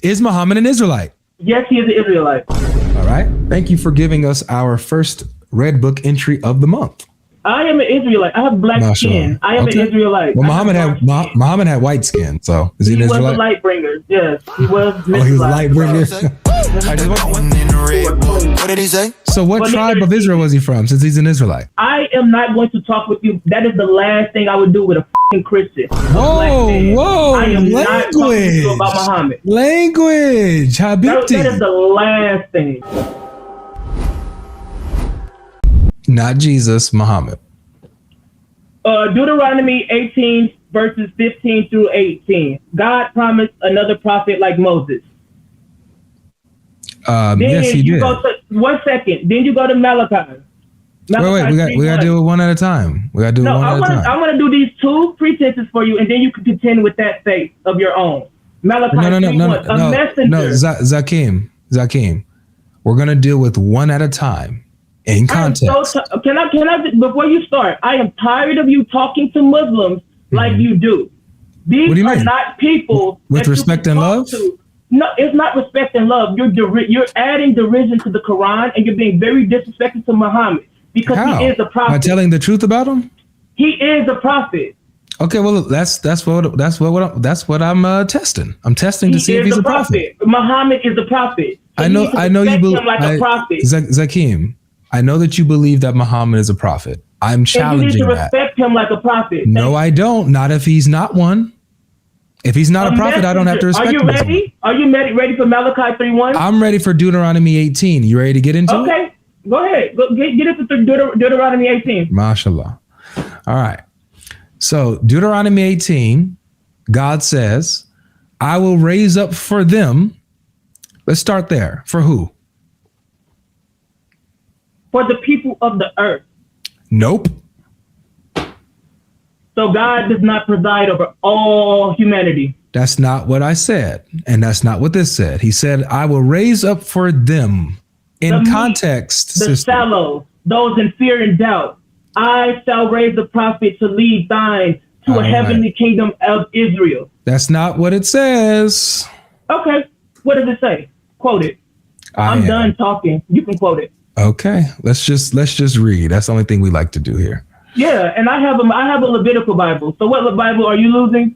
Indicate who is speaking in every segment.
Speaker 1: Is Muhammad an Israelite?
Speaker 2: Yes, he is an Israelite.
Speaker 1: All right. Thank you for giving us our first Red Book entry of the month.
Speaker 2: I am an Israelite. I have black skin. I am an Israelite.
Speaker 1: Well, Muhammad had white skin, so is he an Israelite?
Speaker 2: He was a light bringer. Yes, he was.
Speaker 1: Oh, he was a light bringer.
Speaker 3: What did he say?
Speaker 1: So what tribe of Israel was he from, since he's an Israelite?
Speaker 2: I am not going to talk with you. That is the last thing I would do with a f***ing Christian.
Speaker 1: Whoa,
Speaker 2: I am not talking to you about Muhammad.
Speaker 1: Language, Habibti.
Speaker 2: That is the last thing.
Speaker 1: Not Jesus, Muhammad.
Speaker 2: Deuteronomy 18 verses 15 through 18. God promised another prophet like Moses.
Speaker 1: Yes, he did.
Speaker 2: 1 second. Then you go to Malachi.
Speaker 1: Wait, we got to do it one at a time. We got to do it one at a time.
Speaker 2: I want to do these two pretenses for you, and then you can contend with that faith of your own. Malachi
Speaker 1: No, Zakim. We're going to deal with one at a time. In context.
Speaker 2: Can I, before you start, I am tired of you talking to Muslims like you do. These are not people
Speaker 1: with respect and love.
Speaker 2: No, it's not respect and love. You're adding derision to the Quran, and you're being very disrespectful to Muhammad because he is a prophet.
Speaker 1: By telling the truth about him?
Speaker 2: He is a prophet.
Speaker 1: Okay, well that's what I'm testing. I'm testing to see if he's a prophet.
Speaker 2: Muhammad is a prophet.
Speaker 1: I know you believe
Speaker 2: like a prophet.
Speaker 1: Zakim, I know that you believe that Muhammad is a prophet. I'm challenging that.
Speaker 2: You need to respect him like a prophet.
Speaker 1: No, I don't. Not if he's not one. If he's not a prophet, I don't have to respect him.
Speaker 2: Are you ready? Are you ready for Malachi 3:1?
Speaker 1: I'm ready for Deuteronomy 18. You ready to get into it?
Speaker 2: Okay, go ahead. Get into Deuteronomy 18.
Speaker 1: MashaAllah. All right. So Deuteronomy 18, God says, I will raise up for them. Let's start there. For who?
Speaker 2: For the people of the earth.
Speaker 1: Nope.
Speaker 2: So God does not preside over all humanity.
Speaker 1: That's not what I said. And that's not what this said. He said, I will raise up for them. In context.
Speaker 2: The shallow, those in fear and doubt. I shall raise a prophet to lead thine to a heavenly kingdom of Israel.
Speaker 1: That's not what it says.
Speaker 2: Okay. What does it say? Quote it. I'm done talking. You can quote it.
Speaker 1: Okay. Let's just read. That's the only thing we like to do here.
Speaker 2: Yeah, and I have a Levitical Bible. So what Bible are you using?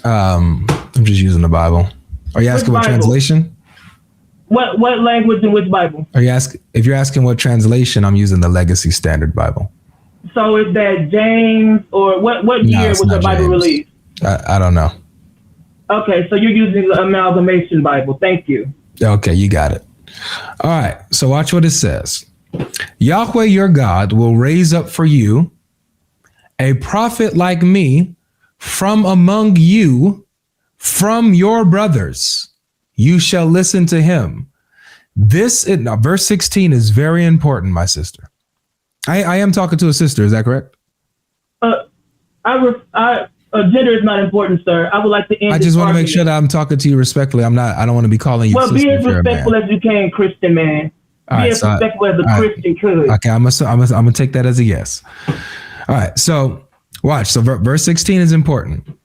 Speaker 2: I'm
Speaker 1: just using the Bible. Are you asking what translation?
Speaker 2: What language in which Bible?
Speaker 1: If you're asking what translation, I'm using the Legacy Standard Bible.
Speaker 2: So is that James or what year was the Bible released?
Speaker 1: I don't know.
Speaker 2: Okay, so you're using the Amalgamation Bible. Thank you.
Speaker 1: Okay, you got it. All right, so watch what it says. Yahweh your God will raise up for you a prophet like me from among you, from your brothers. You shall listen to him. Verse 16 is very important, my sister. I am talking to a sister. Is that correct?
Speaker 2: Gender is not important, sir. I would like to end.
Speaker 1: I just want to make sure that I'm talking to you respectfully. I don't want to be calling you.
Speaker 2: Well, be as respectful as you can, Christian man. Be as respectful as a Christian could.
Speaker 1: Okay, I'm gonna take that as a yes. All right, so watch. So verse 16 is important.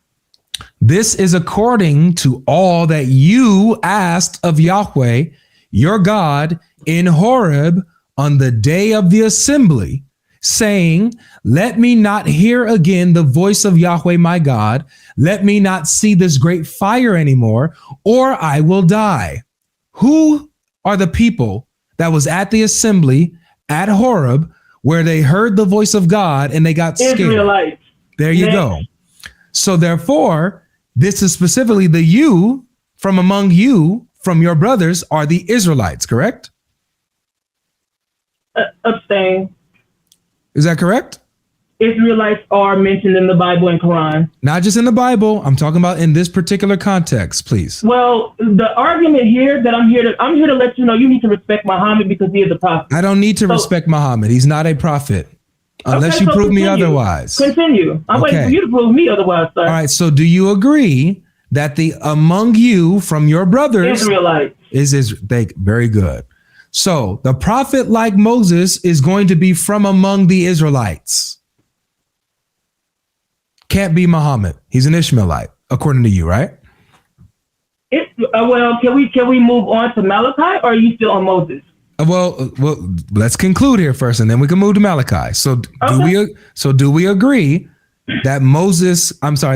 Speaker 1: This is according to all that you asked of Yahweh, your God, in Horeb on the day of the assembly, saying, let me not hear again the voice of Yahweh, my God. Let me not see this great fire anymore, or I will die. Who are the people that was at the assembly at Horeb where they heard the voice of God and they got scared?
Speaker 2: Israelites.
Speaker 1: There you go. So therefore, this is specifically the you from among you, from your brothers, are the Israelites, correct?
Speaker 2: Abstain.
Speaker 1: Is that correct?
Speaker 2: Israelites are mentioned in the Bible and Quran.
Speaker 1: Not just in the Bible. I'm talking about in this particular context, please.
Speaker 2: Well, the argument here that I'm here to let you know you need to respect Muhammad because he is a prophet.
Speaker 1: I don't need to respect Muhammad. He's not a prophet. Unless you prove me otherwise.
Speaker 2: Continue. I'm waiting for you to prove me otherwise, sir.
Speaker 1: All right. So do you agree that the among you from your brothers
Speaker 2: Israelites
Speaker 1: is very good. So the prophet like Moses is going to be from among the Israelites. Can't be Muhammad. He's an Ishmaelite, according to you, right?
Speaker 2: Well, can we move on to Malachi, or are you still on Moses?
Speaker 1: Well, let's conclude here first, and then we can move to Malachi. So do we agree that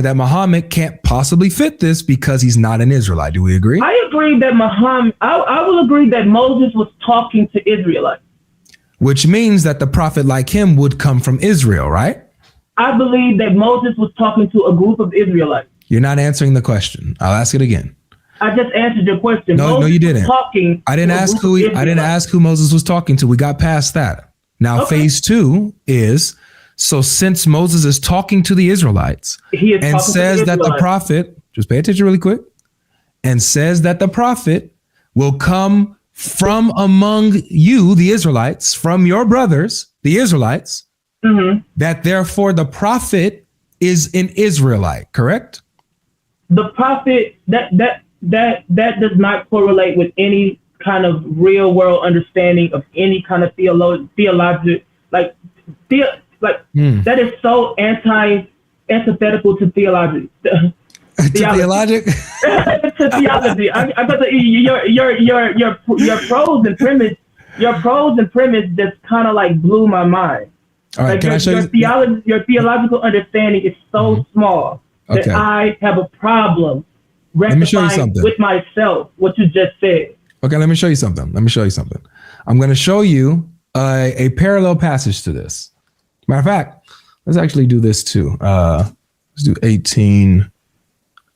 Speaker 1: that Muhammad can't possibly fit this because he's not an Israelite? Do we agree?
Speaker 2: I agree that I will agree that Moses was talking to Israelites.
Speaker 1: Which means that the prophet like him would come from Israel, right?
Speaker 2: I believe that Moses was talking to a group of Israelites.
Speaker 1: You're not answering the question. I'll ask it again.
Speaker 2: I just answered your question.
Speaker 1: No, you didn't. I didn't ask who Moses was talking to. We got past that. Now, phase 2 is, so since Moses is talking to the Israelites and says that the prophet, just pay attention really quick, and says that the prophet will come from among you, the Israelites, from your brothers, the Israelites, that therefore the prophet is an Israelite, correct?
Speaker 2: The prophet, that does not correlate with any kind of real world understanding of any kind of theologic, that is so antithetical to theology.
Speaker 1: Theologic?
Speaker 2: To theology. I got your pros and premise. Your pros and premise just kind of like blew my mind.
Speaker 1: All right, can I show you?
Speaker 2: Your theological understanding is so small that I have a problem rectifying with myself what you just said.
Speaker 1: Okay, let me show you something. I'm going to show you a parallel passage to this. Matter of fact, let's actually do this too. Let's do 18.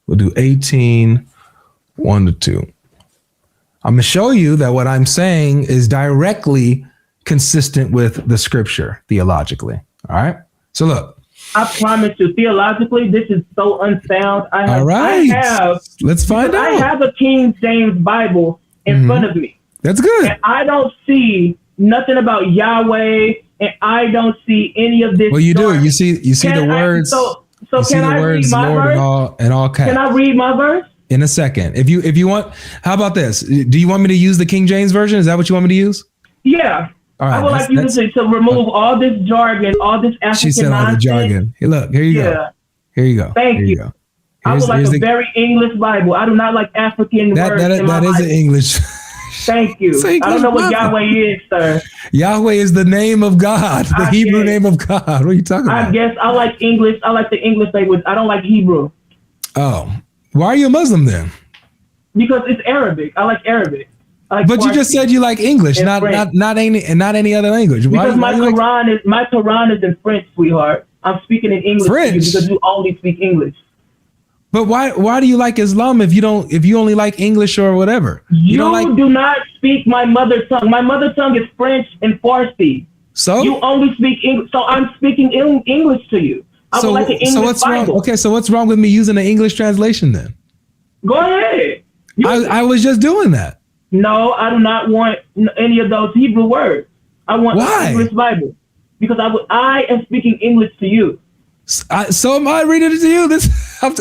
Speaker 1: We'll do 18, 1 to 2. I'm going to show you that what I'm saying is directly consistent with the scripture theologically. All right. So look.
Speaker 2: I promise you, theologically, this is so unsound.
Speaker 1: Let's find out.
Speaker 2: I have a King James Bible in front of me.
Speaker 1: That's good.
Speaker 2: And I don't see nothing about Yahweh, and I don't see any of this.
Speaker 1: Well, you do. You see the words.
Speaker 2: So can I read my verse?
Speaker 1: In all caps.
Speaker 2: Can I read my verse?
Speaker 1: In a second. If you want, how about this? Do you want me to use the King James Version? Is that what you want me to use?
Speaker 2: Yeah. All right, I would like you to remove all this jargon, all this African
Speaker 1: She said all the jargon. Hey, look, here you go. Here you go.
Speaker 2: Thank you. I would like a very English Bible. I do not like African words. That is an English. Thank you. I don't know what Yahweh is, sir.
Speaker 1: Yahweh is the name of God, the Hebrew name of God. What are you talking about?
Speaker 2: I guess I like English. I like the English language. I don't like Hebrew.
Speaker 1: Oh, why are you a Muslim then?
Speaker 2: Because it's Arabic. I like Arabic.
Speaker 1: But you just said you like English, not any other language.
Speaker 2: Because my Quran is in French, sweetheart. I'm speaking in English to you because you only speak English.
Speaker 1: But why do you like Islam if you only like English or whatever?
Speaker 2: You do not speak my mother tongue. My mother tongue is French and Farsi.
Speaker 1: So
Speaker 2: you only speak English. So I'm speaking English to you. I would like an English Bible.
Speaker 1: Okay, so what's wrong with me using an English translation then?
Speaker 2: Go ahead.
Speaker 1: I was just doing that.
Speaker 2: No, I do not want any of those Hebrew words. I want an English Bible because I am speaking English to you.
Speaker 1: So am I reading it to you?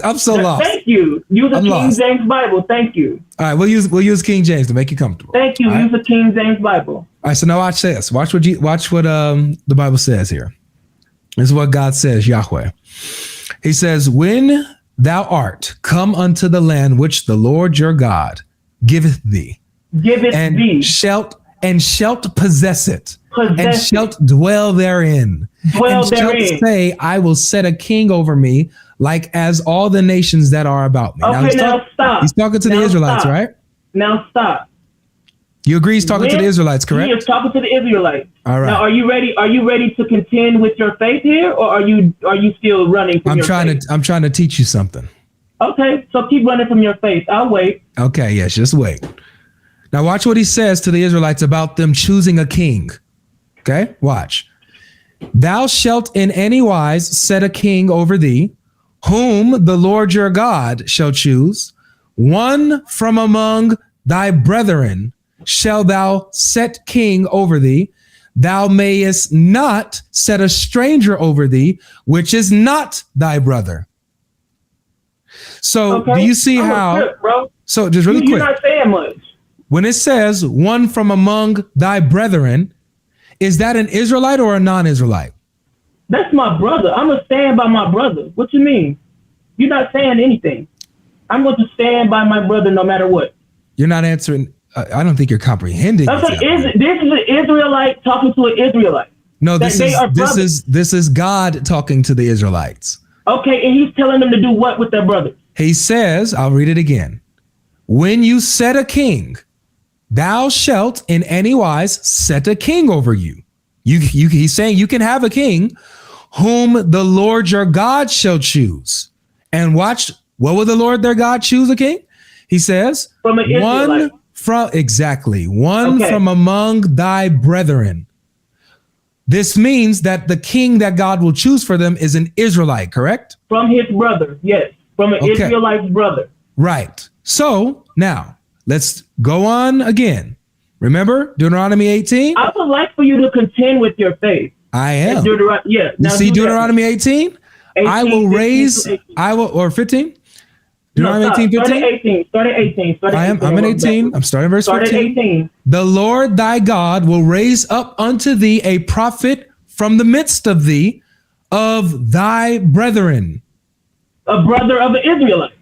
Speaker 1: I'm so lost.
Speaker 2: Thank you. Use the King James Bible. Thank you.
Speaker 1: All right, we'll use King James to make you comfortable.
Speaker 2: Thank you. Use the King James Bible.
Speaker 1: All right, so now watch this. Watch what the Bible says here. This is what God says, Yahweh. He says, "When thou art come unto the land which the Lord your God giveth thee, shalt possess it, and shalt dwell therein. Shalt say, I will set a king over me, like as all the nations that are about me."
Speaker 2: Okay, now stop.
Speaker 1: He's talking to the Israelites, right?
Speaker 2: Now stop.
Speaker 1: You agree he's talking to the Israelites, correct?
Speaker 2: He is talking to the Israelites.
Speaker 1: All right.
Speaker 2: Now, are you ready? Are you ready to contend with your faith here, or are you still running from your faith?
Speaker 1: I'm trying to teach you something.
Speaker 2: Okay, so keep running from your faith. I'll wait.
Speaker 1: Okay, yes, just wait. Now watch what he says to the Israelites about them choosing a king. Okay, watch. "Thou shalt in any wise set a king over thee, whom the Lord your God shall choose. One from among thy brethren shall thou set king over thee. Thou mayest not set a stranger over thee, which is not thy brother." So do you see how? So just really quick.
Speaker 2: You're not saying much.
Speaker 1: When it says one from among thy brethren, is that an Israelite or a non-Israelite?
Speaker 2: That's my brother. I'm going to stand by my brother. What you mean? You're not saying anything. I'm going to stand by my brother no matter what.
Speaker 1: You're not answering. I don't think you're comprehending.
Speaker 2: That's like, this is an Israelite talking to an Israelite.
Speaker 1: No, this is God talking to the Israelites.
Speaker 2: Okay, and he's telling them to do what with their brothers?
Speaker 1: He says, I'll read it again. When you set a king, thou shalt in any wise set a king over you. He's saying you can have a king whom the Lord your God shall choose. And watch, what will the Lord their God choose a king? He says,
Speaker 2: from an Israelite.
Speaker 1: One from among thy brethren. This means that the king that God will choose for them is an Israelite, correct?
Speaker 2: From his brother, yes. From an Israelite's brother.
Speaker 1: Right. So now let's go on again. Remember Deuteronomy 18?
Speaker 2: I would like for you to contend with your faith.
Speaker 1: I am.
Speaker 2: Yeah.
Speaker 1: You see Deuteronomy 18? I will raise, or 15? Deuteronomy 18, 15?
Speaker 2: Start at 18.
Speaker 1: I'm in 18. I'm starting verse 15.
Speaker 2: Start at 18.
Speaker 1: The Lord thy God will raise up unto thee a prophet from the midst of thee, of thy brethren.
Speaker 2: A brother of an Israelite.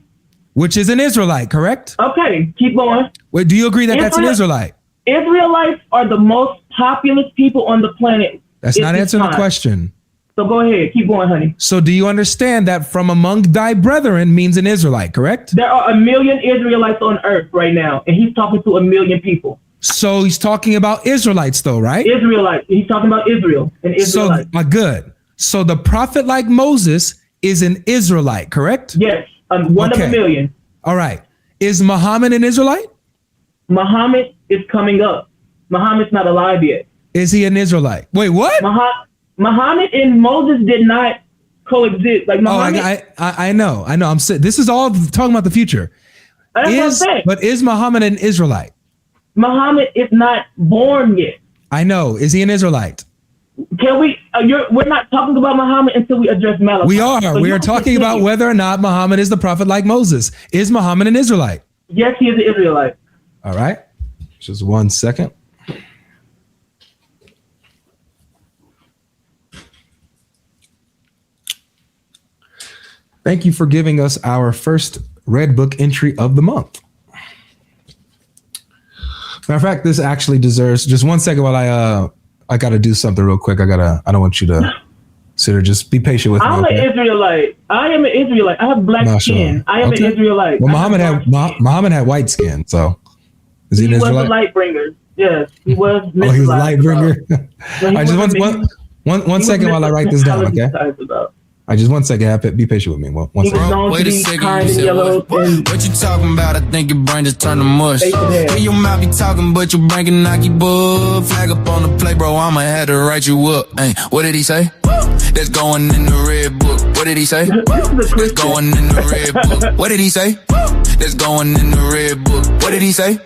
Speaker 1: Which is an Israelite, correct?
Speaker 2: Okay, keep going.
Speaker 1: Wait, do you agree that that's an Israelite?
Speaker 2: Israelites are the most populous people on the planet.
Speaker 1: That's not answering the question.
Speaker 2: So go ahead, keep going, honey.
Speaker 1: So do you understand that from among thy brethren means an Israelite, correct?
Speaker 2: There are 1 million Israelites on earth right now, and he's talking to 1 million people.
Speaker 1: So he's talking about Israelites though, right?
Speaker 2: Israelites. He's talking about Israel and Israelites.
Speaker 1: So, good. So the prophet like Moses is an Israelite, correct?
Speaker 2: Yes, one of 1 million.
Speaker 1: All right. Is Muhammad an Israelite?
Speaker 2: Muhammad is coming up. Muhammad's not alive yet.
Speaker 1: Is he an Israelite? Wait, what?
Speaker 2: Muhammad and Moses did not coexist. Like Muhammad.
Speaker 1: I know. I'm saying this is all talking about the future.
Speaker 2: That's what I'm saying.
Speaker 1: But is Muhammad an Israelite?
Speaker 2: Muhammad is not born yet.
Speaker 1: I know. Is he an Israelite?
Speaker 2: Can we? We're not talking about Muhammad until we address Malachi.
Speaker 1: We are. So we are talking about whether or not Muhammad is the prophet like Moses. Is Muhammad an Israelite?
Speaker 2: Yes, he is an Israelite.
Speaker 1: All right. Just 1 second. Thank you for giving us our first Red Book entry of the month. Matter of fact, this actually deserves just 1 second while I got to do something real quick. I don't want you to sit there. Just be patient with me.
Speaker 2: I'm an Israelite. I am an Israelite. I have black skin. I am an Israelite.
Speaker 1: Well, Muhammad had white skin, so is he an Israelite?
Speaker 2: He was a light bringer. Yes, he was.
Speaker 1: Oh, he was a light bringer. I just one second while I write this down, okay? I just 1 second. Be patient with me. One second.
Speaker 3: Wait a second. You said what? What you talking about? I think your brain just turned to mush. Hear your mouth be talking, but your brain can knock you butt. Flag up on the play, bro. I'ma have to write you up. Hey, what did he say? That's going in the red book. What did he say? That's going in the red book. What did he say? That's going in the red book. What did he say?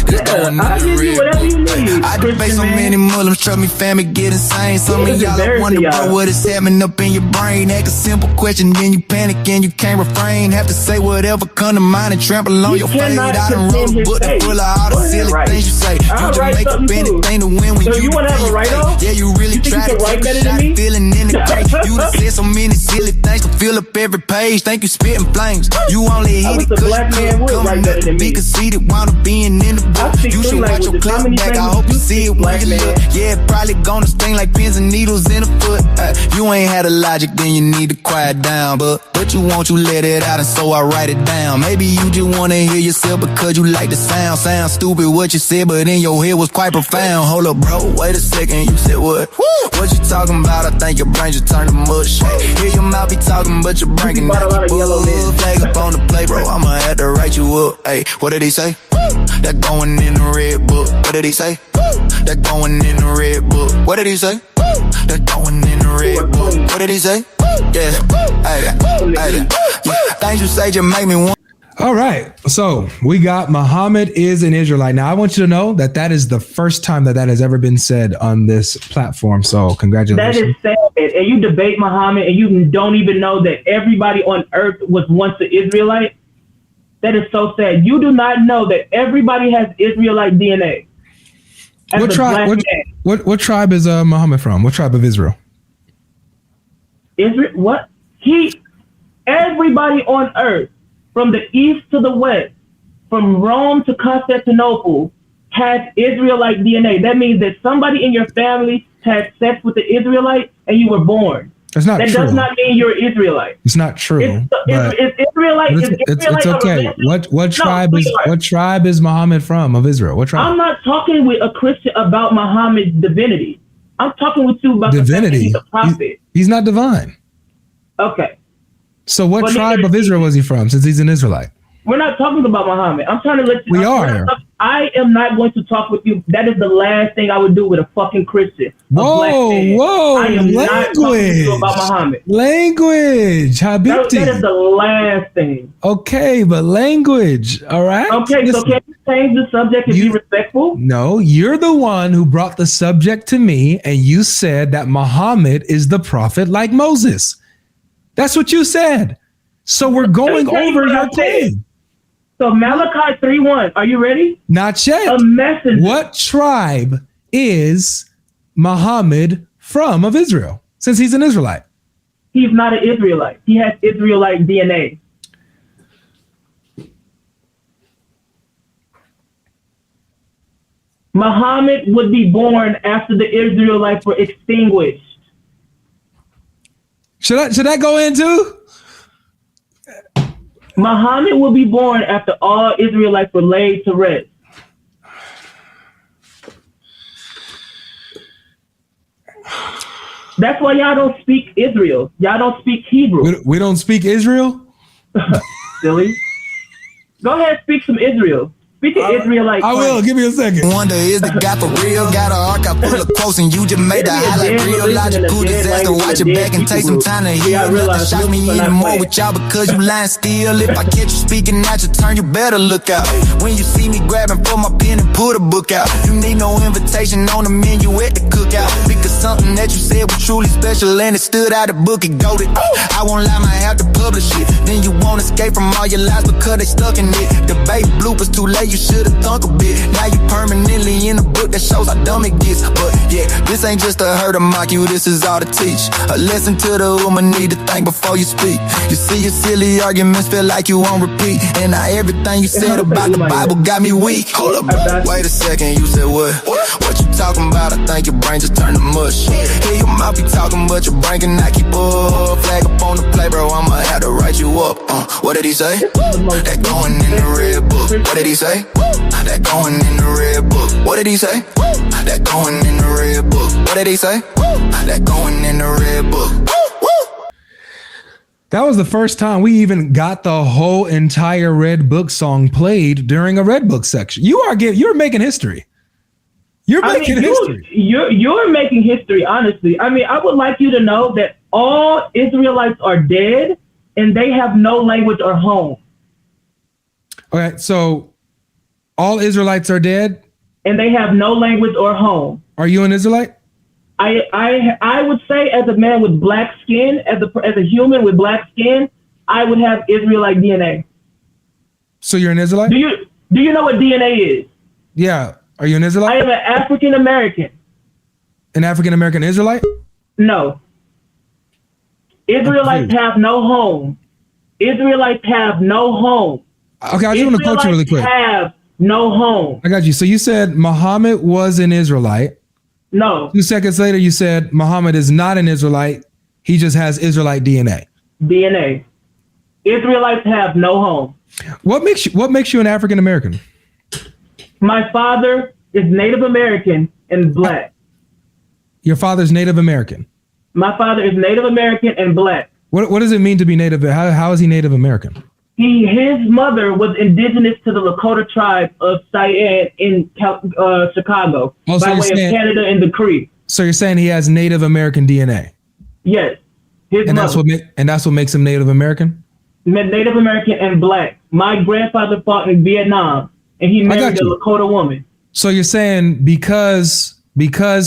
Speaker 3: That's going in the red book. I debate so many Muslims, trust me, fam, it get insane. Some of y'all wonder, bro, what is happening up in your brain. Ask a simple question, then you panic and you can't refrain. Have to say whatever come to mind and trample on your fate. I done wrote a book full of all the silly things you say. You just make up anything to win when you debate. Yeah, you really try to take a shot, feeling in the cake. You done said so many silly things to fill up every page. Think you spitting flames. You only hit it cause you coming up to be conceited, wanna being in the book. You should watch your clip back, I hope you see it when you look. Yeah, probably gonna sting like pins and needles in a foot. You ain't had a logic, then you need to quiet down. But you want, you let it out, and so I write it down. Maybe you just wanna hear yourself because you like the sound. Sound stupid what you said, but in your head was quite profound. Hold up, bro, wait a second, you said what? What you talking about? I think your brain just turned to mush. Hear your mouth be talking, but your brain can knock you butt. Flag up on the play, bro, I'ma have to write you up. Hey, what did he say? That going in the red book. What did he say? That going in the red book. What did he say? That going in the red book. What did he say? Yeah, hey, things you say just make me want.
Speaker 1: All right, so we got Muhammad is an Israelite. Now, I want you to know that is the first time that has ever been said on this platform. So congratulations.
Speaker 2: That is sad. And you debate Muhammad and you don't even know that everybody on earth was once an Israelite. That is so sad. You do not know that everybody has Israelite DNA.
Speaker 1: What tribe? What tribe is Muhammad from? What tribe of Israel?
Speaker 2: Israel? What? Everybody on earth from the east to the west, from Rome to Constantinople, has Israelite DNA. That means that somebody in your family had sex with the Israelite and you were born.
Speaker 1: That's not
Speaker 2: that
Speaker 1: true.
Speaker 2: That does not mean you're Israelite.
Speaker 1: It's not true.
Speaker 2: It's
Speaker 1: okay. What tribe is Muhammad from of Israel? What tribe?
Speaker 2: I'm not talking with a Christian about Muhammad's divinity. I'm talking with you about
Speaker 1: divinity.
Speaker 2: The fact that he's a prophet.
Speaker 1: He's not divine.
Speaker 2: Okay.
Speaker 1: So what tribe of Israel was he from, since he's an Israelite?
Speaker 2: We're not talking about Muhammad. I'm trying to let you.
Speaker 1: We are.
Speaker 2: I am not going to talk with you. That is the last thing I would do with a fucking Christian.
Speaker 1: Whoa.
Speaker 2: I am not talking to you about Muhammad.
Speaker 1: Language, Habibti.
Speaker 2: That is the last thing.
Speaker 1: Okay, but language, all right?
Speaker 2: Okay, so can you change the subject and be respectful?
Speaker 1: No, you're the one who brought the subject to me, and you said that Muhammad is the prophet like Moses. That's what you said. So we're going over your claim.
Speaker 2: So Malachi 3:1, are you ready?
Speaker 1: Not yet.
Speaker 2: A messenger.
Speaker 1: What tribe is Muhammad from of Israel, since he's an Israelite?
Speaker 2: He's not an Israelite. He has Israelite DNA. Muhammad would be born after the Israelites were extinguished.
Speaker 1: Should I go into?
Speaker 2: Muhammad will be born after all Israelites were laid to rest. That's why y'all don't speak Israel. Y'all don't speak Hebrew.
Speaker 1: We don't speak Israel?
Speaker 2: Silly. Go ahead, speak some Israel. Speak an Israelite.
Speaker 1: I will. Give me a second.
Speaker 3: Wonder is the guy for real? Got an archive full of quotes and you just made the highlight real. Logical disaster. Watch it back and take some time to heal. Nothing shock me even more with y'all because you lying still. If I catch you speaking at your turn, you better look out. When you see me grabbing for my pen and pull the book out, you need no invitation on the menu at the cookout. Because something that you said was truly special and it stood out the book and goated. I won't lie, might have to publish it. Then you won't escape from all your lies because they stuck in it. Debate bloopers too late. You should've thunk a bit. Now you permanently in a book that shows how dumb it gets. But yeah, this ain't just a hurt to mock you, this is all to teach. A lesson to the woman, need to think before you speak. You see your silly arguments feel like you won't repeat. And now everything you said about the Bible got me weak. Hold up, wait a second, you said what? What you talking about? I think your brain just turned to mush. Hear your mouth be talking, but your brain cannot keep up. Flag up on the play, bro, I'ma have to write you up. What did he say? That going in the red book. What did he say? That going in the red book. What did he say? That going in the red book. What did he say? That going in the red book.
Speaker 1: That was the first time we even got the whole entire Red Book song played during a Red Book section. You're making history. You're making history.
Speaker 2: You're making history, honestly. I mean, I would like you to know that all Israelites are dead and they have no language or home.
Speaker 1: Okay, so all Israelites are dead?
Speaker 2: And they have no language or home.
Speaker 1: Are you an Israelite?
Speaker 2: I would say, as a man with black skin, as a human with black skin, I would have Israelite DNA.
Speaker 1: So you're an Israelite?
Speaker 2: Do you know what DNA is?
Speaker 1: Yeah. Are you an Israelite?
Speaker 2: I am an African American.
Speaker 1: An African American Israelite?
Speaker 2: No. Israelites have no home. Israelites have no home.
Speaker 1: Okay, I just want to quote you really quick.
Speaker 2: Have no home.
Speaker 1: I got you. So you said Muhammad was an Israelite.
Speaker 2: No.
Speaker 1: 2 seconds later, you said Muhammad is not an Israelite. He just has Israelite DNA.
Speaker 2: DNA. Israelites have no home.
Speaker 1: What makes you an African American?
Speaker 2: My father is Native American and black.
Speaker 1: Your father's Native American.
Speaker 2: My father is Native American and black.
Speaker 1: What does it mean to be Native? How is he Native American?
Speaker 2: His mother was indigenous to the Lakota tribe of Cheyenne in Chicago, by way of Canada and the Cree.
Speaker 1: So you're saying he has Native American DNA?
Speaker 2: Yes.
Speaker 1: That's what makes him Native American?
Speaker 2: Native American and black. My grandfather fought in Vietnam and he married a Lakota woman.
Speaker 1: So you're saying because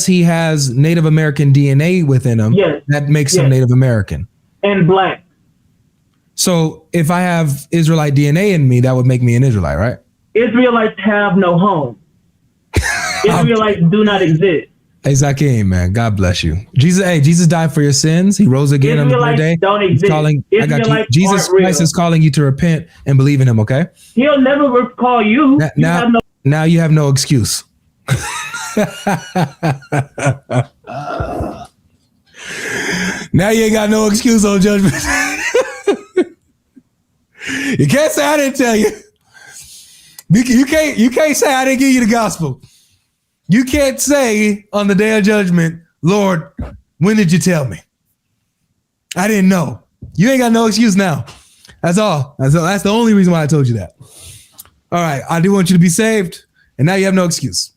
Speaker 1: he has Native American DNA within him, yes, that makes him Native American. And
Speaker 2: black.
Speaker 1: So if I have Israelite DNA in me, that would make me an Israelite, right?
Speaker 2: Israelites have no home. Israelites do not exist.
Speaker 1: Hey, Zakim, man, God bless you. Jesus died for your sins. He rose again on the third day.
Speaker 2: Don't exist.
Speaker 1: I got you. Jesus Christ is calling you to repent and believe in him, okay?
Speaker 2: He'll never call you.
Speaker 1: Now you have no excuse. Now you ain't got no excuse on judgment. You can't say I didn't tell you. You can't say I didn't give you the gospel. You can't say on the day of judgment, Lord, when did you tell me? I didn't know. You ain't got no excuse now. That's all. That's the only reason why I told you that. All right. I do want you to be saved. And now you have no excuse.